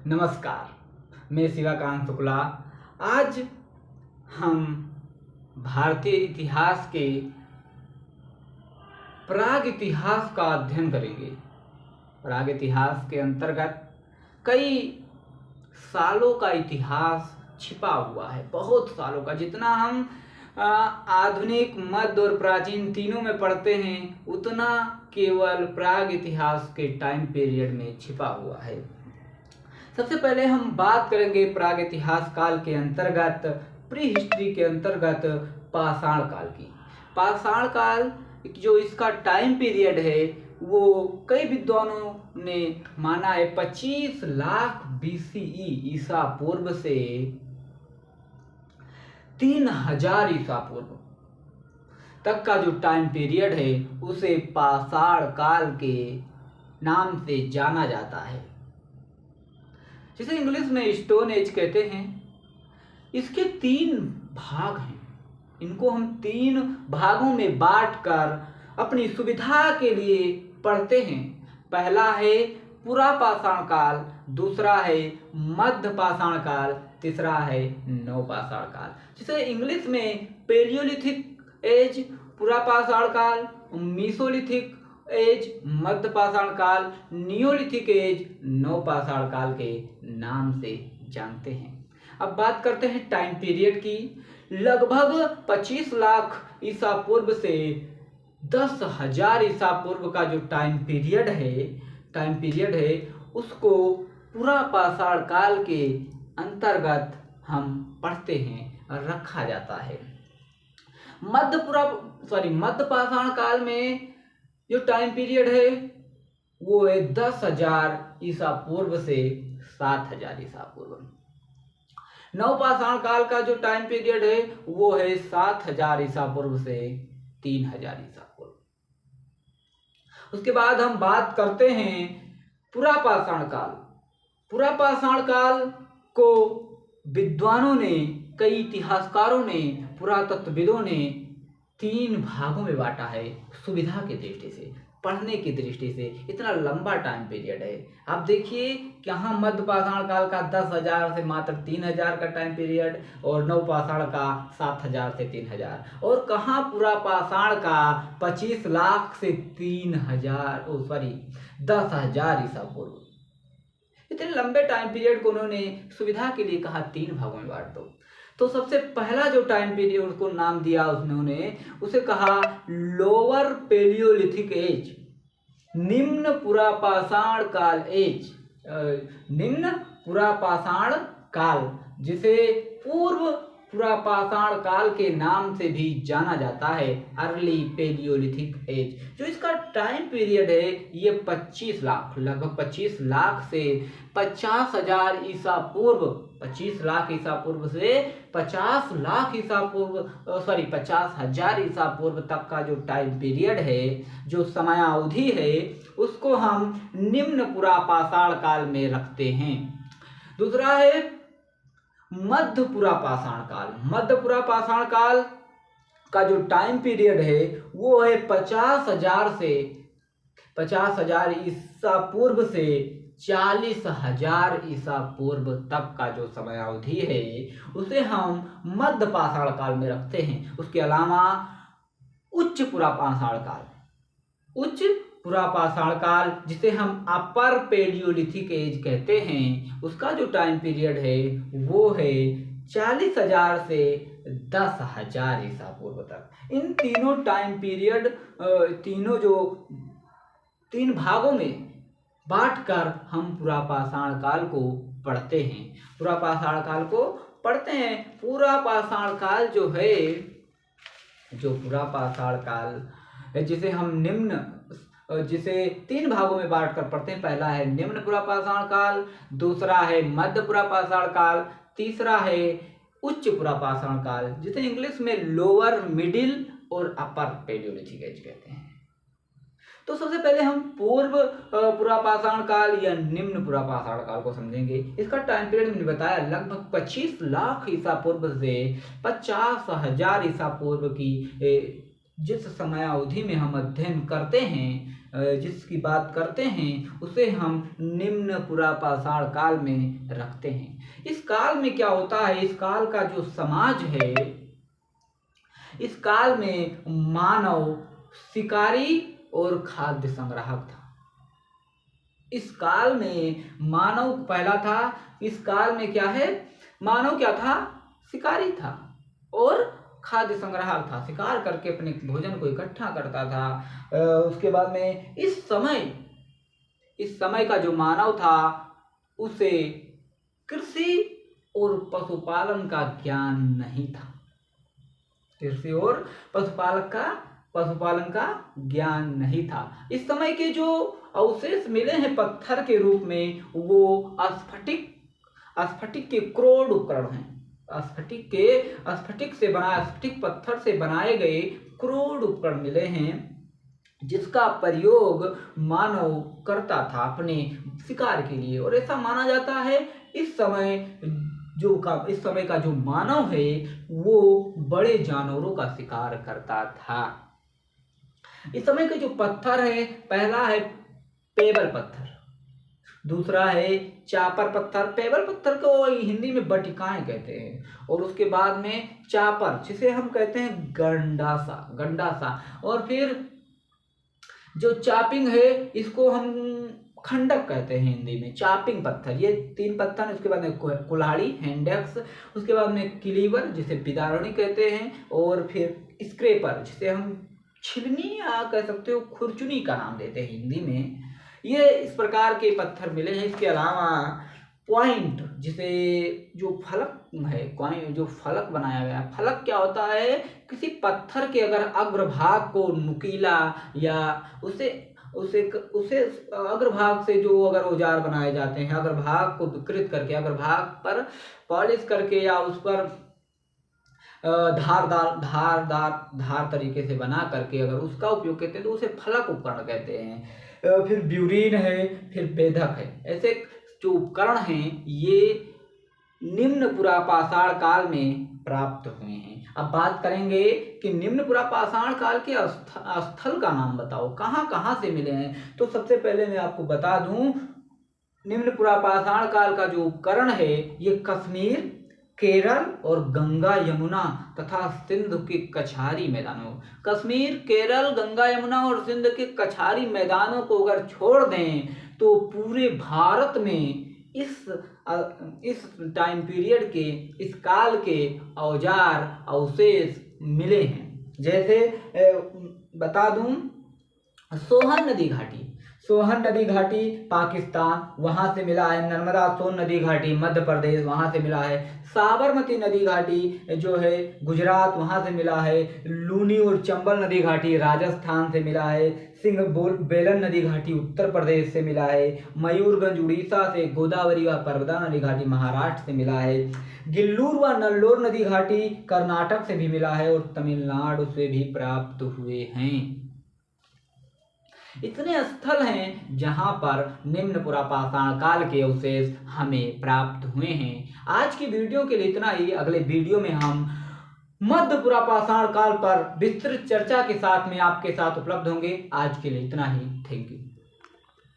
नमस्कार, मैं शिवाकांत शुक्ला। आज हम भारतीय इतिहास के प्राग इतिहास का अध्ययन करेंगे। प्राग इतिहास के अंतर्गत कई सालों का इतिहास छिपा हुआ है, बहुत सालों का। जितना हम आधुनिक, मध्य और प्राचीन तीनों में पढ़ते हैं, उतना केवल प्राग इतिहास के टाइम पीरियड में छिपा हुआ है। सबसे पहले हम बात करेंगे प्राग इतिहास काल के अंतर्गत, प्री हिस्ट्री के अंतर्गत पाषाण काल की। पाषाण काल जो इसका टाइम पीरियड है वो कई विद्वानों ने माना है 25 लाख BCE ईसा पूर्व से 3000 ईसा पूर्व तक का जो टाइम पीरियड है उसे पाषाण काल के नाम से जाना जाता है, जिसे इंग्लिश में स्टोन एज कहते हैं। इसके 3 भाग हैं। इनको हम 3 भागों में बांटकर अपनी सुविधा के लिए पढ़ते हैं। पहला है पुरापाषाण काल, दूसरा है मध्य पाषाण काल, तीसरा है नवपाषाण काल, जिसे इंग्लिश में पेलियोलिथिक एज पुरापाषाण काल, मीसोलिथिक एज मध्य पाषाण काल, नियोलिथिक एज नवपाषाण काल के नाम से जानते हैं। अब बात करते हैं टाइम पीरियड की। लगभग 25 लाख ईसा पूर्व से 10,000 ईसा पूर्व का जो टाइम पीरियड है उसको पुरापाषाण काल के अंतर्गत हम पढ़ते हैं और रखा जाता है। मध्य पाषाण काल में जो टाइम पीरियड है वो है 10,000 ईसा पूर्व से 7,000 ईसा पूर्व। नवपाषाण काल का जो टाइम पीरियड है वो है 7,000 ईसा पूर्व से 3,000 ईसा पूर्व। उसके बाद हम बात करते हैं पुरापाषाण काल। पुरापाषाण काल को विद्वानों ने, कई इतिहासकारों ने, पुरातत्वविदों ने 3 भागों में बांटा है। सुविधा की दृष्टि से, पढ़ने की दृष्टि से इतना लंबा टाइम पीरियड है। आप देखिए कि यहाँ मध्य पाषाण काल का 10,000 से मात्र 3,000 का टाइम पीरियड, और नवपाषाण का 7,000 से 3,000, और कहाँ पुरापाषाण का 25 लाख से 10,000 ईसा पूर्व। इतने लंबे टाइम पीरियड को उन्होंने सुविधा के लिए कहा 3 भागों में बांट दो। तो सबसे पहला जो टाइम पीरियड उसको नाम दिया उन्होंने, उसे कहा लोअर पेलियोलिथिक एज, निम्न पुरापाषाण काल एज, निम्न पुरापाषाण काल, जिसे पूर्व पुरापाषाण काल के नाम से भी जाना जाता है, अर्ली पेलियोलिथिक एज। जो इसका टाइम पीरियड है ये 25 लाख, लगभग 25 लाख से 50,000 ईसा पूर्व, 25 लाख ईसा पूर्व से 50,000 ईसा पूर्व तक का जो टाइम पीरियड है, जो समयावधि है, उसको हम निम्न पुरापाषाण काल में रखते हैं। दूसरा है मध्य पुरापाषाण काल। मध्य पुरापाषाण काल का जो टाइम पीरियड है वो है 50,000 ईसा पूर्व से 40,000 ईसा पूर्व तक का जो समयावधि है उसे हम मध्य पाषाण काल में रखते हैं। उसके अलावा उच्च पुरापाषाण काल, जिसे हम अपर पेलियोलिथिक एज कहते हैं, उसका जो टाइम पीरियड है वो है 40,000 से 10,000 ईसा पूर्व तक। इन तीनों टाइम पीरियड, तीनों 3 भागों में बांटकर हम पुरापाषाण काल को पढ़ते हैं। पुरापाषाण काल जो है, पुरापाषाण काल जिसे 3 भागों में बांटकर पढ़ते हैं। पहला है निम्न पुरापाषाण काल, दूसरा है मध्य पुरापाषाण काल, तीसरा है उच्च पुरापाषाण काल, जिसे इंग्लिश में लोअर, मिडिल और अपर पेलियोलिथिक एज कहते हैं। तो सबसे पहले हम पूर्व पुरापाषाण काल या निम्न पुरापाषाण काल को समझेंगे। इसका टाइम पीरियड मैंने बताया लगभग 25 लाख ईसा पूर्व से 50,000 ईसा पूर्व की जिस समयावधि में हम अध्ययन करते हैं जिसकी बात करते हैं उसे हम निम्न पुरापाषाण काल में रखते हैं। इस काल में क्या होता है, इस काल का जो समाज है, इस काल में मानव शिकारी और खाद्य संग्राहक था। इस काल में मानव पहला था, इस काल में क्या है, मानव क्या था, शिकारी था और खाद्य संग्राहक था, शिकार करके अपने भोजन को इकट्ठा करता था। उसके बाद में इस समय का जो मानव था उसे कृषि और पशुपालन का ज्ञान नहीं था। कृषि और पशुपालन का ज्ञान नहीं था। इस समय के जो अवशेष मिले हैं पत्थर के रूप में, वो स्फटिक के क्रोड उपकरण हैं। स्फटिक पत्थर से बनाए गए क्रोड उपकरण मिले हैं, जिसका प्रयोग मानव करता था अपने शिकार के लिए। और ऐसा माना जाता है इस समय का जो मानव है वो बड़े जानवरों का शिकार करता था। इस समय के जो पत्थर है, पहला है पेबल पत्थर, दूसरा है चापर पत्थर। पेबल पत्थर को हिंदी में बटिकाएं कहते हैं, और उसके बाद में चापर, जिसे हम कहते हैं गंडासा, और फिर जो चापिंग है इसको हम खंडक कहते हैं हिंदी में, चापिंग पत्थर। ये 3 पत्थर। उसके बाद में कुल्हाड़ी, हैंडेक्स, उसके बाद में क्लीवर जिसे बिदारणी कहते हैं, और फिर स्क्रेपर जिसे हम छिलनी या कह सकते हो खुरचुनी का नाम देते हैं हिंदी में। ये इस प्रकार के पत्थर मिले हैं। इसके अलावा पॉइंट, जिसे जो फलक है, जो फलक बनाया गया है। फलक क्या होता है, किसी पत्थर के अगर अग्रभाग को नुकीला या उसे अग्रभाग से जो अगर औजार बनाए जाते हैं, अग्रभाग को विकृत करके, अग्रभाग पर पॉलिश करके या उस पर धार तरीके से बना करके अगर उसका उपयोग करते हैं तो उसे फलक उपकरण कहते हैं। फिर ब्यूरीन है, फिर बेधक है। ऐसे जो उपकरण हैं ये निम्न पुरापाषाण काल में प्राप्त हुए हैं। अब बात करेंगे कि निम्न पुरापाषाण काल के स्थल का नाम बताओ, कहाँ कहाँ से मिले हैं। तो सबसे पहले मैं आपको बता दूं, निम्न पुरापाषाण काल का जो उपकरण है ये कश्मीर, केरल और गंगा यमुना तथा सिंध के कछारी मैदानों, कश्मीर, केरल, गंगा यमुना और सिंध के कछारी मैदानों को अगर छोड़ दें तो पूरे भारत में इस टाइम पीरियड के, इस काल के औजार अवशेष मिले हैं। जैसे बता दूं, सोहन नदी घाटी पाकिस्तान, वहां से मिला है। नर्मदा सोन नदी घाटी मध्य प्रदेश, वहां से मिला है। साबरमती नदी घाटी जो है गुजरात, वहां से मिला है। लूनी और चंबल नदी घाटी राजस्थान से मिला है। बेलन नदी घाटी उत्तर प्रदेश से मिला है। मयूरगंज उड़ीसा से, गोदावरी व पर्वता नदी घाटी महाराष्ट्र से मिला है। गिल्लूर व नल्लोर नदी घाटी कर्नाटक से भी मिला है और तमिलनाडु से भी प्राप्त हुए हैं। इतने स्थल हैं जहां पर निम्न पुरापाषाण काल के अवशेष हमें प्राप्त हुए हैं। आज की वीडियो के लिए इतना ही। अगले वीडियो में हम मध्य पुरापाषाण काल पर विस्तृत चर्चा के साथ में आपके साथ उपलब्ध होंगे। आज के लिए इतना ही। Thank you.